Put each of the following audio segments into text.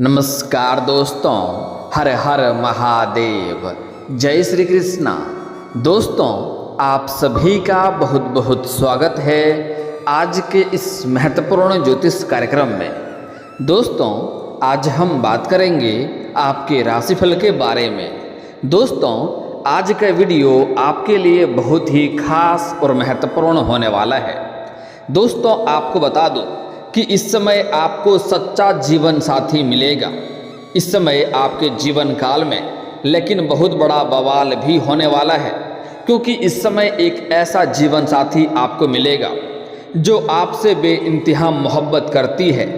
नमस्कार दोस्तों, हर हर महादेव, जय श्री कृष्णा। दोस्तों, आप सभी का बहुत बहुत स्वागत है आज के इस महत्वपूर्ण ज्योतिष कार्यक्रम में। दोस्तों, आज हम बात करेंगे आपके राशिफल के बारे में। दोस्तों, आज का वीडियो आपके लिए बहुत ही खास और महत्वपूर्ण होने वाला है। दोस्तों, आपको बता दूं कि इस समय आपको सच्चा जीवन साथी मिलेगा। इस समय आपके जीवन काल में लेकिन बहुत बड़ा बवाल भी होने वाला है, क्योंकि इस समय एक ऐसा जीवन साथी आपको मिलेगा जो आपसे बेइंतहा मोहब्बत करती है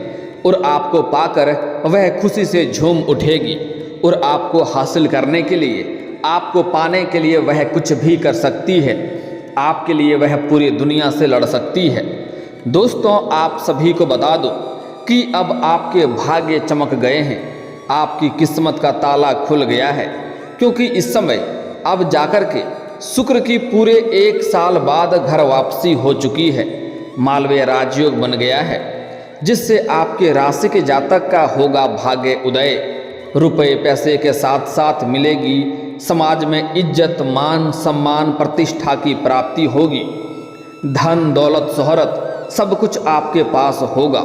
और आपको पाकर वह खुशी से झूम उठेगी और आपको हासिल करने के लिए, आपको पाने के लिए वह कुछ भी कर सकती है। आपके लिए वह पूरी दुनिया से लड़ सकती है। दोस्तों, आप सभी को बता दो कि अब आपके भाग्य चमक गए हैं, आपकी किस्मत का ताला खुल गया है, क्योंकि इस समय अब जाकर के शुक्र की पूरे 1 साल बाद घर वापसी हो चुकी है। मालवीय राजयोग बन गया है, जिससे आपके राशि के जातक का होगा भाग्य उदय। रुपए पैसे के साथ साथ मिलेगी समाज में इज्जत, मान, सम्मान, प्रतिष्ठा की प्राप्ति होगी। धन दौलत शोहरत सब कुछ आपके पास होगा।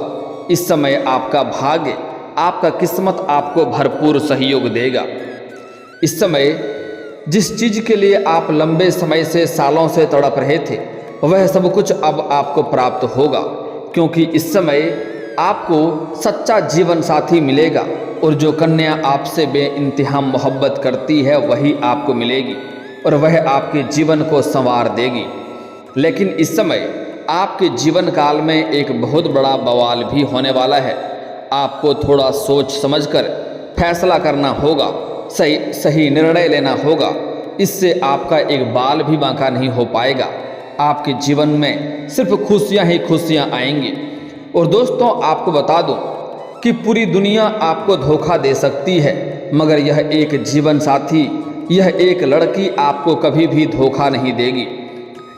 इस समय आपका भाग्य, आपका किस्मत आपको भरपूर सहयोग देगा। इस समय जिस चीज़ के लिए आप लंबे समय से, सालों से तड़प रहे थे, वह सब कुछ अब आपको प्राप्त होगा, क्योंकि इस समय आपको सच्चा जीवन साथी मिलेगा और जो कन्या आपसे बेइंतहा मोहब्बत करती है वही आपको मिलेगी और वह आपके जीवन को संवार देगी। लेकिन इस समय आपके जीवन काल में एक बहुत बड़ा बवाल भी होने वाला है। आपको थोड़ा सोच समझकर फैसला करना होगा, सही निर्णय लेना होगा। इससे आपका एक बाल भी बांका नहीं हो पाएगा। आपके जीवन में सिर्फ खुशियां ही खुशियां आएंगी। और दोस्तों, आपको बता दूं कि पूरी दुनिया आपको धोखा दे सकती है, मगर यह एक जीवन साथी, यह एक लड़की आपको कभी भी धोखा नहीं देगी।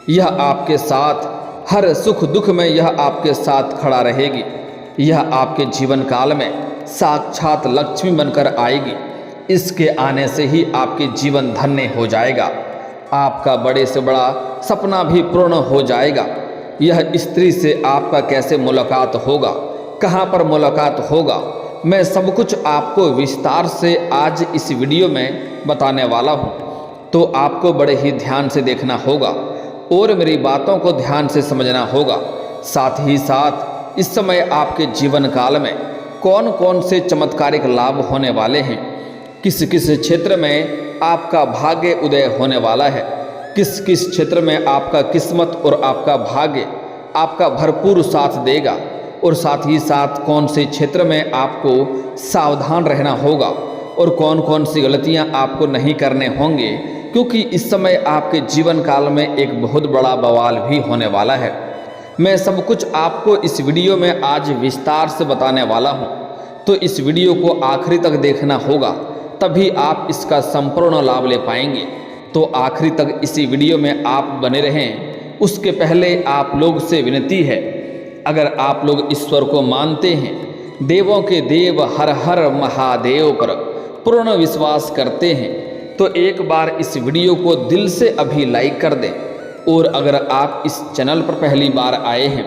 यह आपके साथ हर सुख दुख में, यह आपके साथ खड़ा रहेगी। यह आपके जीवन काल में साक्षात लक्ष्मी बनकर आएगी। इसके आने से ही आपके जीवन धन्य हो जाएगा। आपका बड़े से बड़ा सपना भी पूर्ण हो जाएगा। यह स्त्री से आपका कैसे मुलाकात होगा, कहाँ पर मुलाकात होगा, मैं सब कुछ आपको विस्तार से आज इस वीडियो में बताने वाला हूँ। तो आपको बड़े ही ध्यान से देखना होगा और मेरी बातों को ध्यान से समझना होगा। साथ ही साथ इस समय आपके जीवन काल में कौन कौन से चमत्कारिक लाभ होने वाले हैं, किस किस क्षेत्र में आपका भाग्य उदय होने वाला है, किस किस क्षेत्र में आपका किस्मत और आपका भाग्य आपका भरपूर साथ देगा, और साथ ही साथ कौन से क्षेत्र में आपको सावधान रहना होगा और कौन कौन सी गलतियां आपको नहीं करने होंगे, क्योंकि इस समय आपके जीवन काल में एक बहुत बड़ा बवाल भी होने वाला है। मैं सब कुछ आपको इस वीडियो में आज विस्तार से बताने वाला हूं, तो इस वीडियो को आखिरी तक देखना होगा, तभी आप इसका संपूर्ण लाभ ले पाएंगे। तो आखिरी तक इसी वीडियो में आप बने रहें। उसके पहले आप लोग से विनती है, अगर आप लोग ईश्वर को मानते हैं, देवों के देव हर हर महादेव पर पूर्ण विश्वास करते हैं, तो एक बार इस वीडियो को दिल से अभी लाइक कर दें। और अगर आप इस चैनल पर पहली बार आए हैं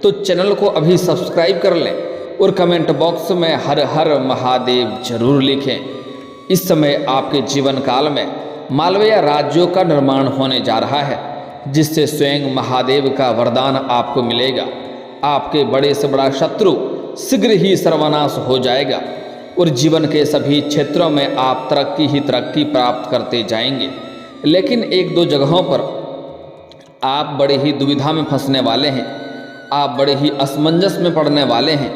तो चैनल को अभी सब्सक्राइब कर लें और कमेंट बॉक्स में हर हर महादेव जरूर लिखें। इस समय आपके जीवन काल में मालवीय राज्यों का निर्माण होने जा रहा है, जिससे स्वयं महादेव का वरदान आपको मिलेगा। आपके बड़े से बड़ा शत्रु शीघ्र ही सर्वनाश हो जाएगा और जीवन के सभी क्षेत्रों में आप तरक्की ही तरक्की प्राप्त करते जाएंगे। लेकिन एक दो जगहों पर आप बड़े ही दुविधा में फंसने वाले हैं, आप बड़े ही असमंजस में पड़ने वाले हैं।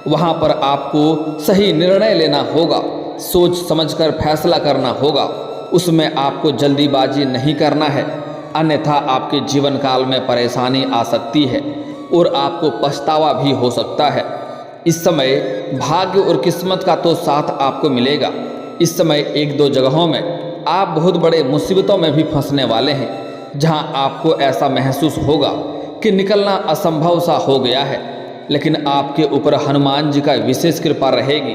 वहाँ पर आपको सही निर्णय लेना होगा, सोच समझकर फैसला करना होगा। उसमें आपको जल्दीबाजी नहीं करना है, अन्यथा आपके जीवन काल में परेशानी आ सकती है और आपको पछतावा भी हो सकता है। इस समय भाग्य और किस्मत का तो साथ आपको मिलेगा। इस समय एक दो जगहों में आप बहुत बड़े मुसीबतों में भी फंसने वाले हैं, जहां आपको ऐसा महसूस होगा कि निकलना असंभव सा हो गया है। लेकिन आपके ऊपर हनुमान जी का विशेष कृपा रहेगी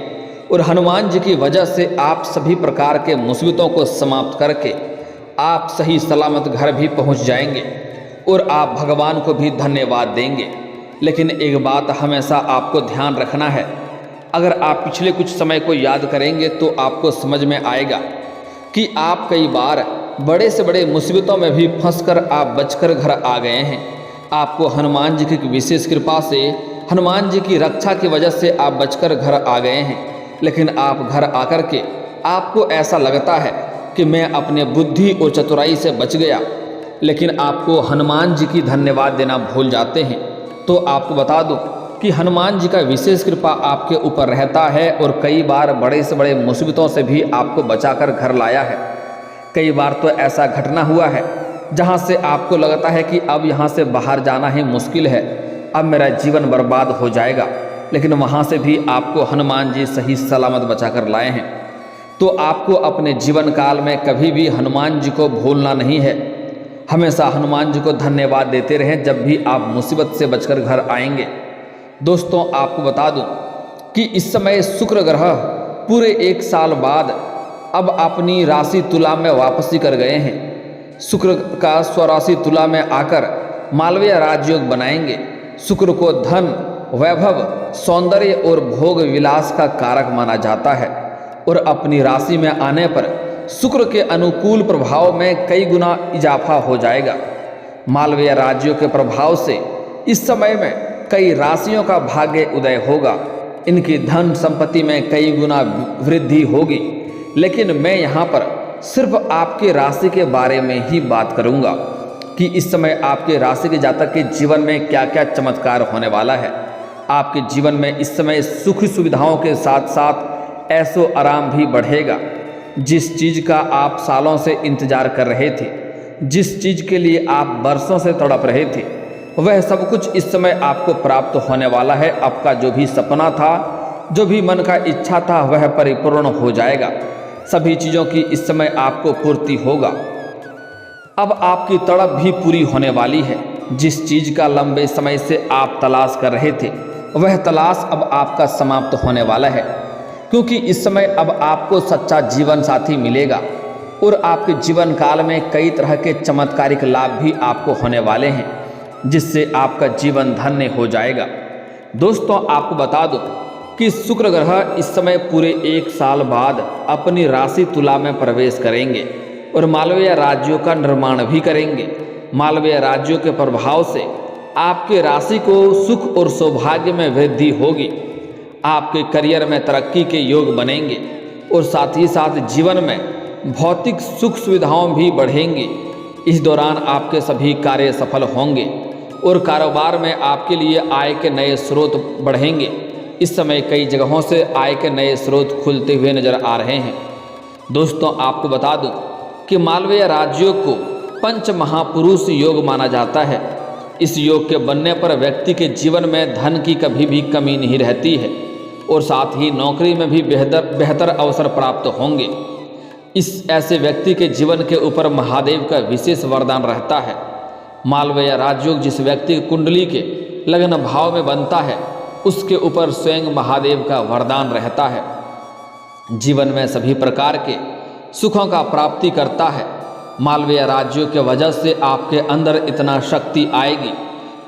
और हनुमान जी की वजह से आप सभी प्रकार के मुसीबतों को समाप्त करके आप सही सलामत घर भी पहुंच जाएंगे और आप भगवान को भी धन्यवाद देंगे। लेकिन एक बात हमेशा आपको ध्यान रखना है, अगर आप पिछले कुछ समय को याद करेंगे तो आपको समझ में आएगा कि आप कई बार बड़े से बड़े मुसीबतों में भी फंसकर आप बचकर घर आ गए हैं। आपको हनुमान जी की विशेष कृपा से, हनुमान जी की रक्षा की वजह से आप बचकर घर आ गए हैं। लेकिन आप घर आकर के आपको ऐसा लगता है कि मैं अपने बुद्धि और चतुराई से बच गया, लेकिन आपको हनुमान जी की धन्यवाद देना भूल जाते हैं। तो आपको बता दूं कि हनुमान जी का विशेष कृपा आपके ऊपर रहता है और कई बार बड़े से बड़े मुसीबतों से भी आपको बचाकर घर लाया है। कई बार तो ऐसा घटना हुआ है जहां से आपको लगता है कि अब यहां से बाहर जाना ही मुश्किल है, अब मेरा जीवन बर्बाद हो जाएगा, लेकिन वहां से भी आपको हनुमान जी सही सलामत बचाकर लाए हैं। तो आपको अपने जीवन काल में कभी भी हनुमान जी को भूलना नहीं है। हमेशा हनुमान जी को धन्यवाद देते रहें जब भी आप मुसीबत से बचकर घर आएंगे। दोस्तों, आपको बता दूं कि इस समय शुक्र ग्रह पूरे 1 साल बाद अब अपनी राशि तुला में वापसी कर गए हैं। शुक्र का स्वराशि तुला में आकर मालवीय राजयोग बनाएंगे। शुक्र को धन, वैभव, सौंदर्य और भोग विलास का कारक माना जाता है और अपनी राशि में आने पर शुक्र के अनुकूल प्रभाव में कई गुना इजाफा हो जाएगा। मालवीय राज्यों के प्रभाव से इस समय में कई राशियों का भाग्य उदय होगा। इनकी धन संपत्ति में कई गुना वृद्धि होगी। लेकिन मैं यहाँ पर सिर्फ आपके राशि के बारे में ही बात करूँगा कि इस समय आपके राशि के जातक के जीवन में क्या क्या चमत्कार होने वाला है। आपके जीवन में इस समय सुख सुविधाओं के साथ साथ ऐशो आराम भी बढ़ेगा। जिस चीज़ का आप सालों से इंतजार कर रहे थे, जिस चीज़ के लिए आप बरसों से तड़प रहे थे, वह सब कुछ इस समय आपको प्राप्त होने वाला है। आपका जो भी सपना था, जो भी मन का इच्छा था, वह परिपूर्ण हो जाएगा। सभी चीज़ों की इस समय आपको पूर्ति होगा। अब आपकी तड़प भी पूरी होने वाली है। जिस चीज़ का लंबे समय से आप तलाश कर रहे थे, वह तलाश अब आपका समाप्त होने वाला है, क्योंकि इस समय अब आपको सच्चा जीवन साथी मिलेगा और आपके जीवन काल में कई तरह के चमत्कारिक लाभ भी आपको होने वाले हैं, जिससे आपका जीवन धन्य हो जाएगा। दोस्तों, आपको बता दूं कि शुक्र ग्रह इस समय पूरे 1 साल बाद अपनी राशि तुला में प्रवेश करेंगे और मालवीय राज्यों का निर्माण भी करेंगे। मालवीय राज्यों के प्रभाव से आपके राशि को सुख और सौभाग्य में वृद्धि होगी। आपके करियर में तरक्की के योग बनेंगे और साथ ही साथ जीवन में भौतिक सुख सुविधाओं भी बढ़ेंगी। इस दौरान आपके सभी कार्य सफल होंगे और कारोबार में आपके लिए आय के नए स्रोत बढ़ेंगे। इस समय कई जगहों से आय के नए स्रोत खुलते हुए नजर आ रहे हैं। दोस्तों, आपको बता दूं कि मालवीय राज्यों को पंच महापुरुष योग माना जाता है। इस योग के बनने पर व्यक्ति के जीवन में धन की कभी भी कमी नहीं रहती है और साथ ही नौकरी में भी बेहतर अवसर प्राप्त होंगे। इस ऐसे व्यक्ति के जीवन के ऊपर महादेव का विशेष वरदान रहता है। मालवीय राजयोग जिस व्यक्ति की कुंडली के लग्न भाव में बनता है, उसके ऊपर स्वयं महादेव का वरदान रहता है। जीवन में सभी प्रकार के सुखों का प्राप्ति करता है। मालवीय राज्यों के वजह से आपके अंदर इतना शक्ति आएगी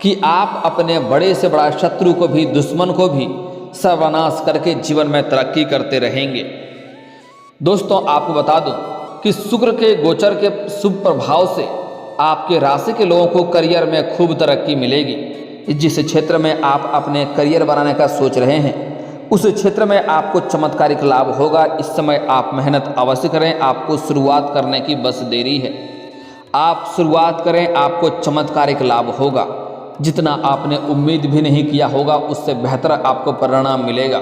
कि आप अपने बड़े से बड़ा शत्रु को भी, दुश्मन को भी सर्वनाश करके जीवन में तरक्की करते रहेंगे। दोस्तों, आपको बता दूं कि शुक्र के गोचर के शुभ प्रभाव से आपके राशि के लोगों को करियर में खूब तरक्की मिलेगी। जिस क्षेत्र में आप अपने करियर बनाने का सोच रहे हैं, उस क्षेत्र में आपको चमत्कारिक लाभ होगा। इस समय आप मेहनत अवश्य करें, आपको शुरुआत करने की बस देरी है। आप शुरुआत करें, आपको चमत्कारिक लाभ होगा। जितना आपने उम्मीद भी नहीं किया होगा, उससे बेहतर आपको परिणाम मिलेगा।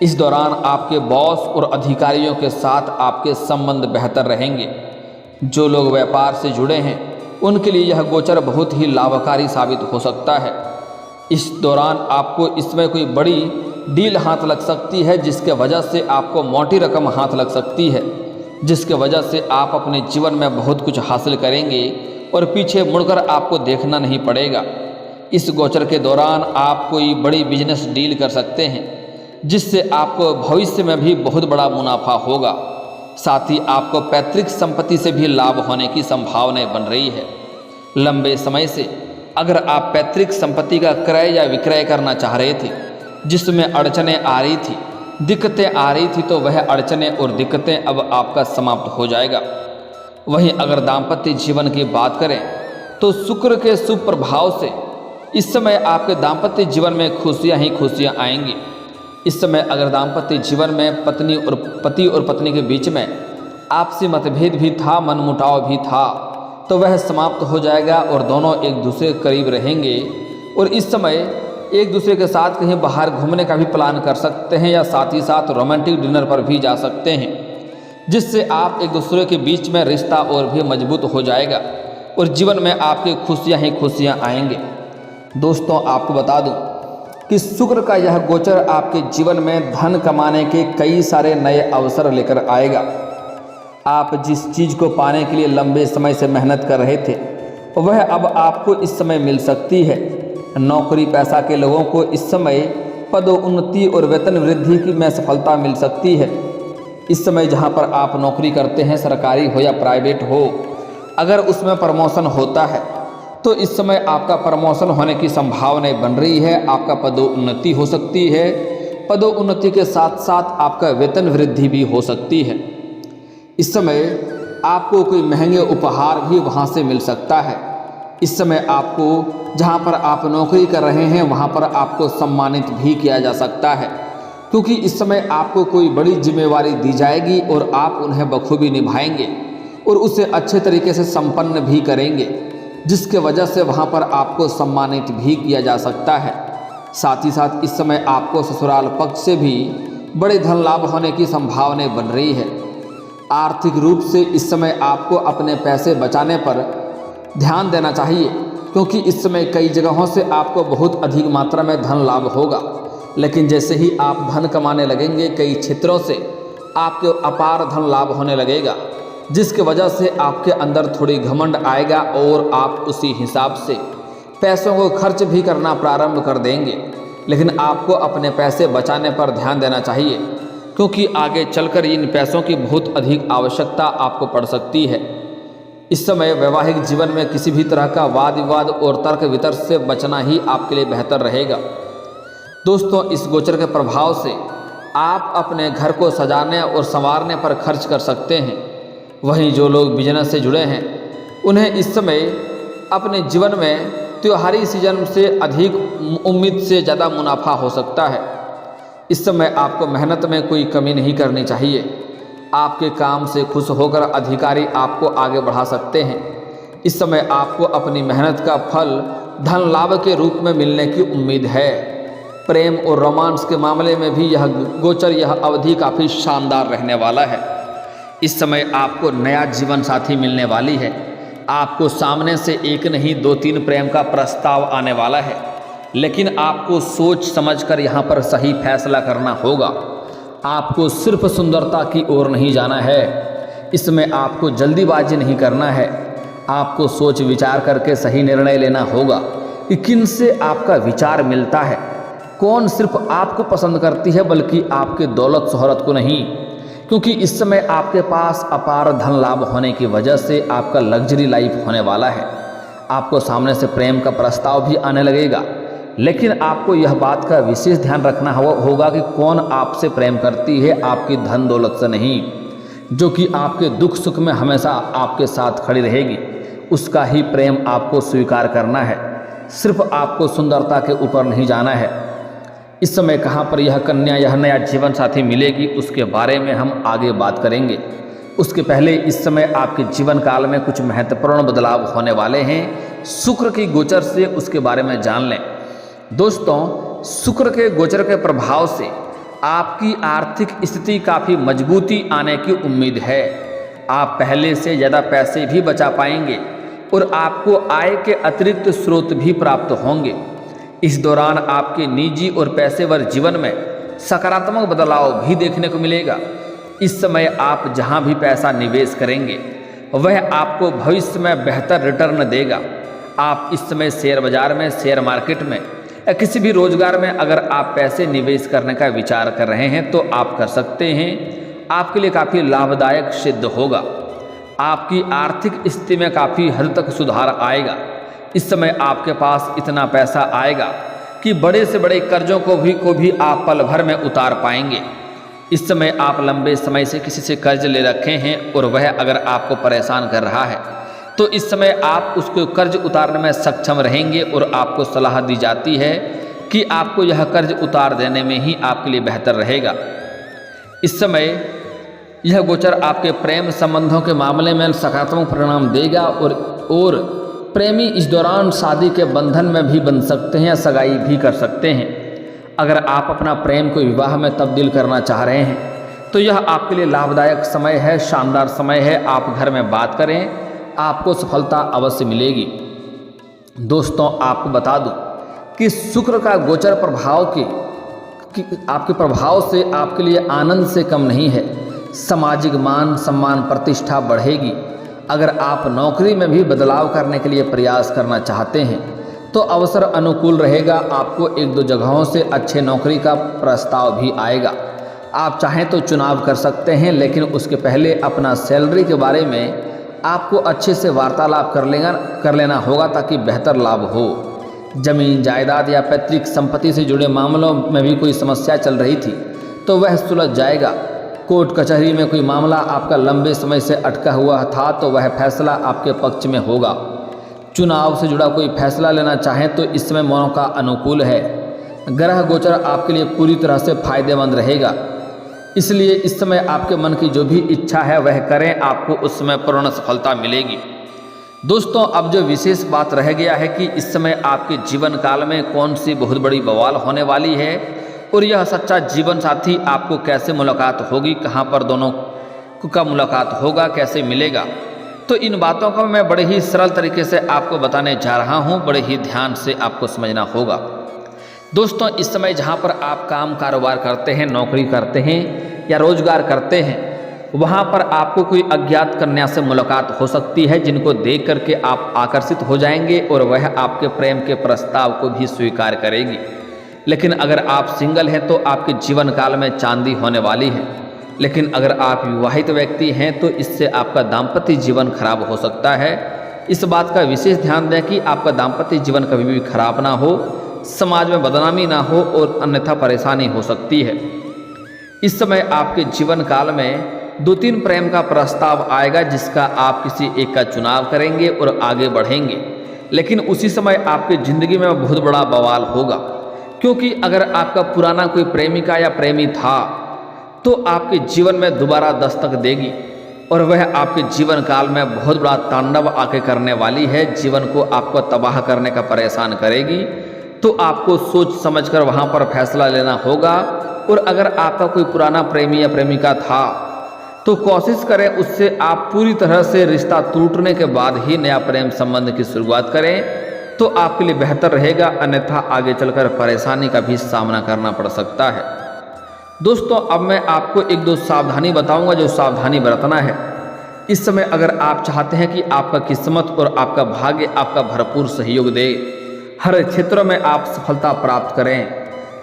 इस दौरान आपके बॉस और अधिकारियों के साथ आपके संबंध बेहतर रहेंगे। जो लोग व्यापार से जुड़े हैं, उनके लिए यह गोचर बहुत ही लाभकारी साबित हो सकता है। इस दौरान आपको इसमें कोई बड़ी डील हाथ लग सकती है, जिसके वजह से आपको मोटी रकम हाथ लग सकती है, जिसके वजह से आप अपने जीवन में बहुत कुछ हासिल करेंगे और पीछे मुड़कर आपको देखना नहीं पड़ेगा। इस गोचर के दौरान आप कोई बड़ी बिजनेस डील कर सकते हैं, जिससे आपको भविष्य में भी बहुत बड़ा मुनाफा होगा। साथ ही आपको पैतृक संपत्ति से भी लाभ होने की संभावनाएं बन रही है। लंबे समय से अगर आप पैतृक संपत्ति का क्रय या विक्रय करना चाह रहे थे, जिसमें अड़चनें आ रही थी, दिक्कतें आ रही थी, तो वह अड़चनें और दिक्कतें अब आपका समाप्त हो जाएगा। वहीं अगर दाम्पत्य जीवन की बात करें तो शुक्र के शुभ प्रभाव से इस समय आपके दाम्पत्य जीवन में खुशियां ही खुशियां आएंगी। इस समय अगर दाम्पत्य जीवन में पति और पत्नी के बीच में आपसी मतभेद भी था, मनमुटाव भी था, तो वह समाप्त हो जाएगा और दोनों एक दूसरे के करीब रहेंगे। और इस समय एक दूसरे के साथ कहीं बाहर घूमने का भी प्लान कर सकते हैं या साथ ही साथ रोमांटिक डिनर पर भी जा सकते हैं, जिससे आप एक दूसरे के बीच में रिश्ता और भी मजबूत हो जाएगा और जीवन में आपके खुशियां ही खुशियां आएंगे। दोस्तों, आपको बता दूं कि शुक्र का यह गोचर आपके जीवन में धन कमाने के कई सारे नए अवसर लेकर आएगा। आप जिस चीज़ को पाने के लिए लंबे समय से मेहनत कर रहे थे, वह अब आपको इस समय मिल सकती है। नौकरी पेशा के लोगों को इस समय पदोन्नति और वेतन वृद्धि की में सफलता मिल सकती है। इस समय जहां पर आप नौकरी करते हैं, सरकारी हो या प्राइवेट हो, अगर उसमें प्रमोशन होता है तो इस समय आपका प्रमोशन होने की संभावनाएं बन रही है। आपका पदोन्नति हो सकती है। पदोन्नति के साथ साथ आपका वेतन वृद्धि भी हो सकती है। इस समय आपको कोई महंगे उपहार भी वहां से मिल सकता है। इस समय आपको जहां पर आप नौकरी कर रहे हैं वहां पर आपको सम्मानित भी किया जा सकता है, क्योंकि इस समय आपको कोई बड़ी जिम्मेवारी दी जाएगी और आप उन्हें बखूबी निभाएंगे और उसे अच्छे तरीके से संपन्न भी करेंगे, जिसके वजह से वहां पर आपको सम्मानित भी किया जा सकता है। साथ ही साथ इस समय आपको ससुराल पक्ष से भी बड़े धन लाभ होने की संभावनाएं बन रही है। आर्थिक रूप से इस समय आपको अपने पैसे बचाने पर ध्यान देना चाहिए, क्योंकि इस समय कई जगहों से आपको बहुत अधिक मात्रा में धन लाभ होगा, लेकिन जैसे ही आप धन कमाने लगेंगे, कई क्षेत्रों से आपके अपार धन लाभ होने लगेगा, जिसके वजह से आपके अंदर थोड़ी घमंड आएगा और आप उसी हिसाब से पैसों को खर्च भी करना प्रारंभ कर देंगे। लेकिन आपको अपने पैसे बचाने पर ध्यान देना चाहिए, क्योंकि आगे चलकर इन पैसों की बहुत अधिक आवश्यकता आपको पड़ सकती है। इस समय वैवाहिक जीवन में किसी भी तरह का वाद विवाद और तर्क वितर्क से बचना ही आपके लिए बेहतर रहेगा। दोस्तों, इस गोचर के प्रभाव से आप अपने घर को सजाने और संवारने पर खर्च कर सकते हैं। वहीं जो लोग बिजनेस से जुड़े हैं, उन्हें इस समय अपने जीवन में त्योहारी सीजन से अधिक उम्मीद से ज़्यादा मुनाफा हो सकता है। इस समय आपको मेहनत में कोई कमी नहीं करनी चाहिए। आपके काम से खुश होकर अधिकारी आपको आगे बढ़ा सकते हैं। इस समय आपको अपनी मेहनत का फल धन लाभ के रूप में मिलने की उम्मीद है। प्रेम और रोमांस के मामले में भी यह गोचर, यह अवधि काफ़ी शानदार रहने वाला है। इस समय आपको नया जीवन साथी मिलने वाली है। आपको सामने से एक नहीं 2-3 प्रेम का प्रस्ताव आने वाला है, लेकिन आपको सोच समझकर यहाँ पर सही फैसला करना होगा। आपको सिर्फ सुंदरता की ओर नहीं जाना है। इसमें आपको जल्दीबाजी नहीं करना है। आपको सोच विचार करके सही निर्णय लेना होगा कि किन से आपका विचार मिलता है, कौन सिर्फ आपको पसंद करती है बल्कि आपके दौलत शोहरत को नहीं, क्योंकि इस समय आपके पास अपार धन लाभ होने की वजह से आपका लग्जरी लाइफ होने वाला है। आपको सामने से प्रेम का प्रस्ताव भी आने लगेगा, लेकिन आपको यह बात का विशेष ध्यान रखना होगा कि कौन आपसे प्रेम करती है, आपकी धन दौलत से नहीं, जो कि आपके दुख सुख में हमेशा आपके साथ खड़ी रहेगी। उसका ही प्रेम आपको स्वीकार करना है। सिर्फ आपको सुंदरता के ऊपर नहीं जाना है। इस समय कहाँ पर यह कन्या, यह नया जीवन साथी मिलेगी, उसके बारे में हम आगे बात करेंगे। उसके पहले इस समय आपके जीवन काल में कुछ महत्वपूर्ण बदलाव होने वाले हैं। शुक्र की गोचर से उसके बारे में जान लें। दोस्तों, शुक्र के गोचर के प्रभाव से आपकी आर्थिक स्थिति काफ़ी मजबूती आने की उम्मीद है। आप पहले से ज़्यादा पैसे भी बचा पाएंगे और आपको आय के अतिरिक्त स्रोत भी प्राप्त होंगे। इस दौरान आपके निजी और पेशेवर जीवन में सकारात्मक बदलाव भी देखने को मिलेगा। इस समय आप जहां भी पैसा निवेश करेंगे वह आपको भविष्य में बेहतर रिटर्न देगा। आप इस समय शेयर बाजार में, शेयर मार्केट में या किसी भी रोजगार में अगर आप पैसे निवेश करने का विचार कर रहे हैं तो आप कर सकते हैं। आपके लिए काफ़ी लाभदायक सिद्ध होगा। आपकी आर्थिक स्थिति में काफ़ी हद तक सुधार आएगा। इस समय आपके पास इतना पैसा आएगा कि बड़े से बड़े कर्जों को भी आप पल भर में उतार पाएंगे। इस समय आप लंबे समय से किसी से कर्ज ले रखे हैं और वह अगर आपको परेशान कर रहा है तो इस समय आप उसको कर्ज उतारने में सक्षम रहेंगे और आपको सलाह दी जाती है कि आपको यह कर्ज उतार देने में ही आपके लिए बेहतर रहेगा। इस समय यह गोचर आपके प्रेम संबंधों के मामले में सकारात्मक परिणाम देगा और प्रेमी इस दौरान शादी के बंधन में भी बन सकते हैं या सगाई भी कर सकते हैं। अगर आप अपना प्रेम को विवाह में तब्दील करना चाह रहे हैं तो यह आपके लिए लाभदायक समय है, शानदार समय है। आप घर में बात करें, आपको सफलता अवश्य मिलेगी। दोस्तों, आपको बता दूं कि शुक्र का गोचर प्रभाव आपके प्रभाव से आपके लिए आनंद से कम नहीं है। सामाजिक मान सम्मान प्रतिष्ठा बढ़ेगी। अगर आप नौकरी में भी बदलाव करने के लिए प्रयास करना चाहते हैं तो अवसर अनुकूल रहेगा। आपको 1-2 जगहों से अच्छे नौकरी का प्रस्ताव भी आएगा। आप चाहें तो चुनाव कर सकते हैं, लेकिन उसके पहले अपना सैलरी के बारे में आपको अच्छे से वार्तालाप कर लेना होगा ताकि बेहतर लाभ हो। जमीन जायदाद या पैतृक संपत्ति से जुड़े मामलों में भी कोई समस्या चल रही थी तो वह सुलझ जाएगा। कोर्ट कचहरी में कोई मामला आपका लंबे समय से अटका हुआ था तो वह फैसला आपके पक्ष में होगा। चुनाव से जुड़ा कोई फैसला लेना चाहें तो इस समय मौका अनुकूल है। ग्रह गोचर आपके लिए पूरी तरह से फायदेमंद रहेगा, इसलिए इस समय आपके मन की जो भी इच्छा है वह करें, आपको उस समय पूर्ण सफलता मिलेगी। दोस्तों, अब जो विशेष बात रह गया है कि इस समय आपके जीवन काल में कौन सी बहुत बड़ी बवाल होने वाली है और यह सच्चा जीवन साथी आपको कैसे मुलाकात होगी, कहाँ पर दोनों का मुलाकात होगा, कैसे मिलेगा। तो इन बातों को मैं बड़े ही सरल तरीके से आपको बताने जा रहा हूँ, बड़े ही ध्यान से आपको समझना होगा। दोस्तों, इस समय जहाँ पर आप काम कारोबार करते हैं, नौकरी करते हैं या रोजगार करते हैं, वहाँ पर आपको कोई अज्ञात कन्या से मुलाकात हो सकती है जिनको देख करके आप आकर्षित हो जाएंगे और वह आपके प्रेम के प्रस्ताव को भी स्वीकार करेगी। लेकिन अगर आप सिंगल हैं तो आपके जीवन काल में चांदी होने वाली है। लेकिन अगर आप विवाहित व्यक्ति हैं तो इससे आपका दाम्पत्य जीवन खराब हो सकता है। इस बात का विशेष ध्यान दें कि आपका दाम्पत्य जीवन कभी भी खराब ना हो, समाज में बदनामी ना हो और अन्यथा परेशानी हो सकती है। इस समय आपके जीवन काल में 2-3 प्रेम का प्रस्ताव आएगा जिसका आप किसी एक का चुनाव करेंगे और आगे बढ़ेंगे। लेकिन उसी समय आपकी ज़िंदगी में बहुत बड़ा बवाल होगा, क्योंकि अगर आपका पुराना कोई प्रेमिका या प्रेमी था तो आपके जीवन में दोबारा दस्तक देगी और वह आपके जीवन काल में बहुत बड़ा तांडव आके करने वाली है। जीवन को आपको तबाह करने का परेशान करेगी, तो आपको सोच समझकर वहाँ पर फैसला लेना होगा। और अगर आपका कोई पुराना प्रेमी या प्रेमिका था तो कोशिश करें उससे आप पूरी तरह से रिश्ता टूटने के बाद ही नया प्रेम संबंध की शुरुआत करें, तो आपके लिए बेहतर रहेगा। अन्यथा आगे चलकर परेशानी का भी सामना करना पड़ सकता है। दोस्तों, अब मैं आपको 1-2 सावधानी बताऊंगा जो सावधानी बरतना है। इस समय अगर आप चाहते हैं कि आपका किस्मत और आपका भाग्य आपका भरपूर सहयोग दे, हर क्षेत्र में आप सफलता प्राप्त करें,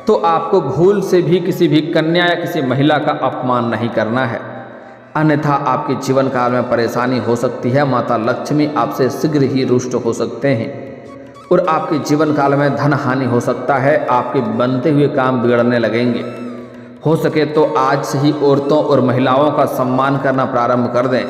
तो आपको भूल से भी किसी भी कन्या या किसी महिला का अपमान नहीं करना है। अन्यथा आपके जीवन काल में परेशानी हो सकती है। माता लक्ष्मी आपसे शीघ्र ही रुष्ट हो सकते हैं और आपके जीवन काल में धन हानि हो सकता है। आपके बनते हुए काम बिगड़ने लगेंगे। हो सके तो आज से ही औरतों और महिलाओं का सम्मान करना प्रारंभ कर दें,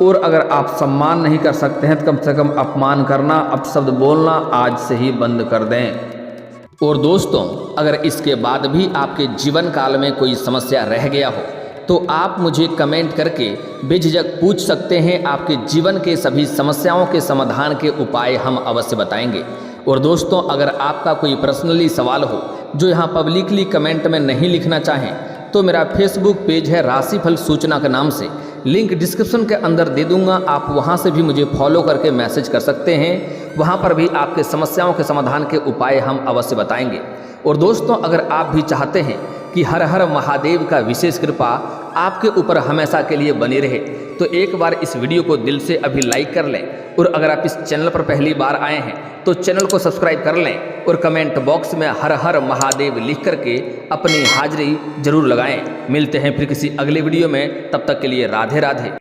और अगर आप सम्मान नहीं कर सकते हैं तो कम से कम अपमान करना, अपशब्द बोलना आज से ही बंद कर दें। और दोस्तों, अगर इसके बाद भी आपके जीवन काल में कोई समस्या रह गया हो तो आप मुझे कमेंट करके बेझिझक पूछ सकते हैं। आपके जीवन के सभी समस्याओं के समाधान के उपाय हम अवश्य बताएंगे। और दोस्तों, अगर आपका कोई पर्सनली सवाल हो जो यहाँ पब्लिकली कमेंट में नहीं लिखना चाहें तो मेरा फेसबुक पेज है राशिफल सूचना के नाम से, लिंक डिस्क्रिप्शन के अंदर दे दूंगा। आप वहाँ से भी मुझे फॉलो करके मैसेज कर सकते हैं वहाँ पर भी आपके समस्याओं के समाधान के उपाय हम अवश्य बताएंगे। और दोस्तों, अगर आप भी चाहते हैं कि हर हर महादेव का विशेष कृपा आपके ऊपर हमेशा के लिए बनी रहे, तो एक बार इस वीडियो को दिल से अभी लाइक कर लें। और अगर आप इस चैनल पर पहली बार आए हैं तो चैनल को सब्सक्राइब कर लें और कमेंट बॉक्स में हर हर महादेव लिख करके अपनी हाजिरी जरूर लगाएं। मिलते हैं फिर किसी अगले वीडियो में, तब तक के लिए राधे राधे।